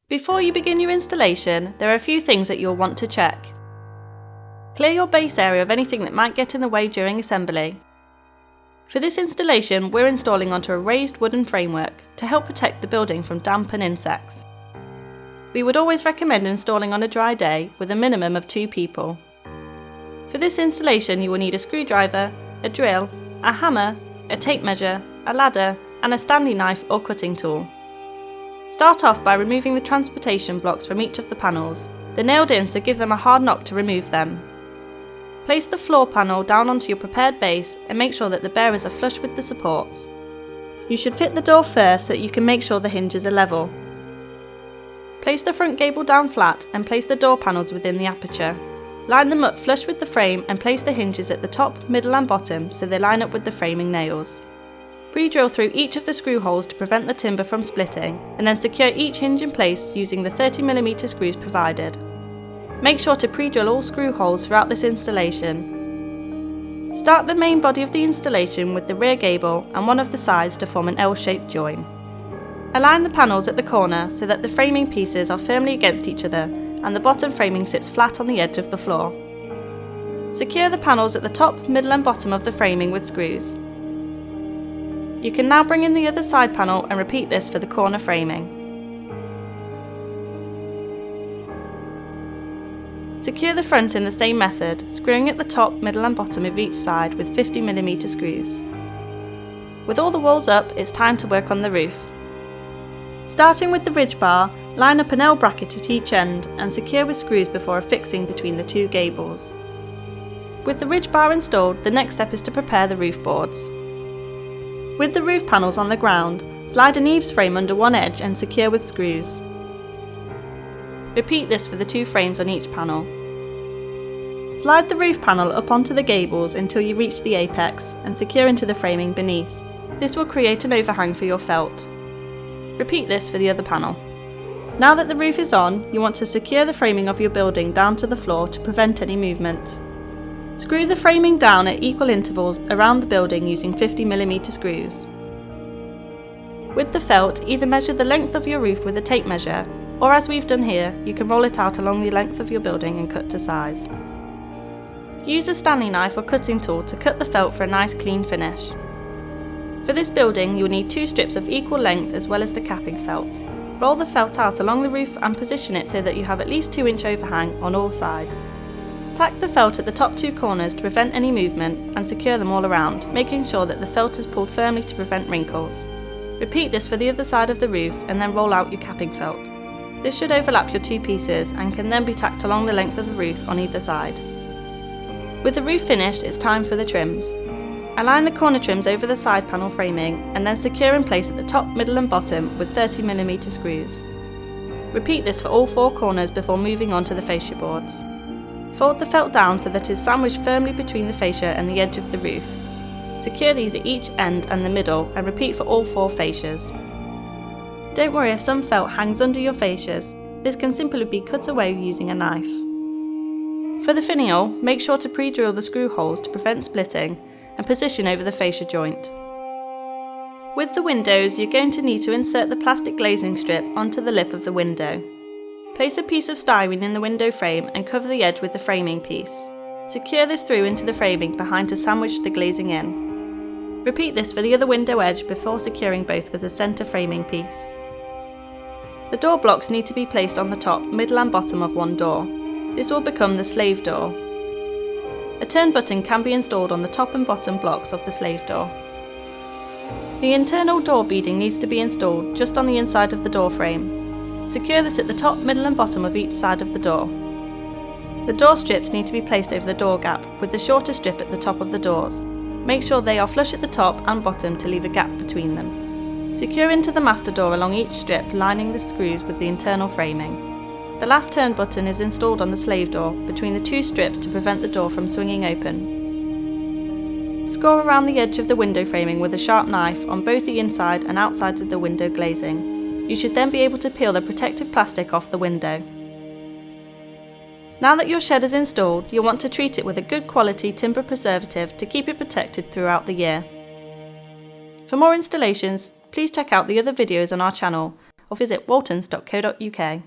Before you begin your installation, there are a few things that you'll want to check. Clear your base area of anything that might get in the way during assembly. For this installation, we're installing onto a raised wooden framework to help protect the building from damp and insects. We would always recommend installing on a dry day with a minimum of 2 people. For this installation, you will need a screwdriver, a drill, a hammer, a tape measure, a ladder, and a Stanley knife or cutting tool. Start off by removing the transportation blocks from each of the panels. They're nailed in, so give them a hard knock to remove them. Place the floor panel down onto your prepared base and make sure that the bearers are flush with the supports. You should fit the door first so that you can make sure the hinges are level. Place the front gable down flat and place the door panels within the aperture. Line them up flush with the frame and place the hinges at the top, middle and bottom so they line up with the framing nails. Pre-drill through each of the screw holes to prevent the timber from splitting, and then secure each hinge in place using the 30mm screws provided. Make sure to pre-drill all screw holes throughout this installation. Start the main body of the installation with the rear gable and one of the sides to form an L-shaped join. Align the panels at the corner so that the framing pieces are firmly against each other and the bottom framing sits flat on the edge of the floor. Secure the panels at the top, middle and bottom of the framing with screws. You can now bring in the other side panel and repeat this for the corner framing. Secure the front in the same method, screwing at the top, middle and bottom of each side with 50mm screws. With all the walls up, it's time to work on the roof. Starting with the ridge bar, line up an L bracket at each end and secure with screws before affixing between the 2 gables. With the ridge bar installed, the next step is to prepare the roof boards. With the roof panels on the ground, slide an eaves frame under one edge and secure with screws. Repeat this for the 2 frames on each panel. Slide the roof panel up onto the gables until you reach the apex and secure into the framing beneath. This will create an overhang for your felt. Repeat this for the other panel. Now that the roof is on, you want to secure the framing of your building down to the floor to prevent any movement. Screw the framing down at equal intervals around the building using 50mm screws. With the felt, either measure the length of your roof with a tape measure, or as we've done here, you can roll it out along the length of your building and cut to size. Use a Stanley knife or cutting tool to cut the felt for a nice clean finish. For this building, you will need 2 strips of equal length as well as the capping felt. Roll the felt out along the roof and position it so that you have at least 2-inch overhang on all sides. Tack the felt at the top 2 corners to prevent any movement and secure them all around, making sure that the felt is pulled firmly to prevent wrinkles. Repeat this for the other side of the roof and then roll out your capping felt. This should overlap your 2 pieces and can then be tacked along the length of the roof on either side. With the roof finished, it's time for the trims. Align the corner trims over the side panel framing and then secure in place at the top, middle and bottom with 30mm screws. Repeat this for all 4 corners before moving on to the fascia boards. Fold the felt down so that it is sandwiched firmly between the fascia and the edge of the roof. Secure these at each end and the middle and repeat for all 4 fascias. Don't worry if some felt hangs under your fascias, this can simply be cut away using a knife. For the finial, make sure to pre-drill the screw holes to prevent splitting and position over the fascia joint. With the windows, you're going to need to insert the plastic glazing strip onto the lip of the window. Place a piece of styrene in the window frame and cover the edge with the framing piece. Secure this through into the framing behind to sandwich the glazing in. Repeat this for the other window edge before securing both with the centre framing piece. The door blocks need to be placed on the top, middle and bottom of one door. This will become the slave door. A turn button can be installed on the top and bottom blocks of the slave door. The internal door beading needs to be installed just on the inside of the door frame. Secure this at the top, middle and bottom of each side of the door. The door strips need to be placed over the door gap, with the shorter strip at the top of the doors. Make sure they are flush at the top and bottom to leave a gap between them. Secure into the master door along each strip, lining the screws with the internal framing. The last turn button is installed on the slave door, between the 2 strips to prevent the door from swinging open. Score around the edge of the window framing with a sharp knife on both the inside and outside of the window glazing. You should then be able to peel the protective plastic off the window. Now that your shed is installed, you'll want to treat it with a good quality timber preservative to keep it protected throughout the year. For more installations, please check out the other videos on our channel, or visit waltons.co.uk.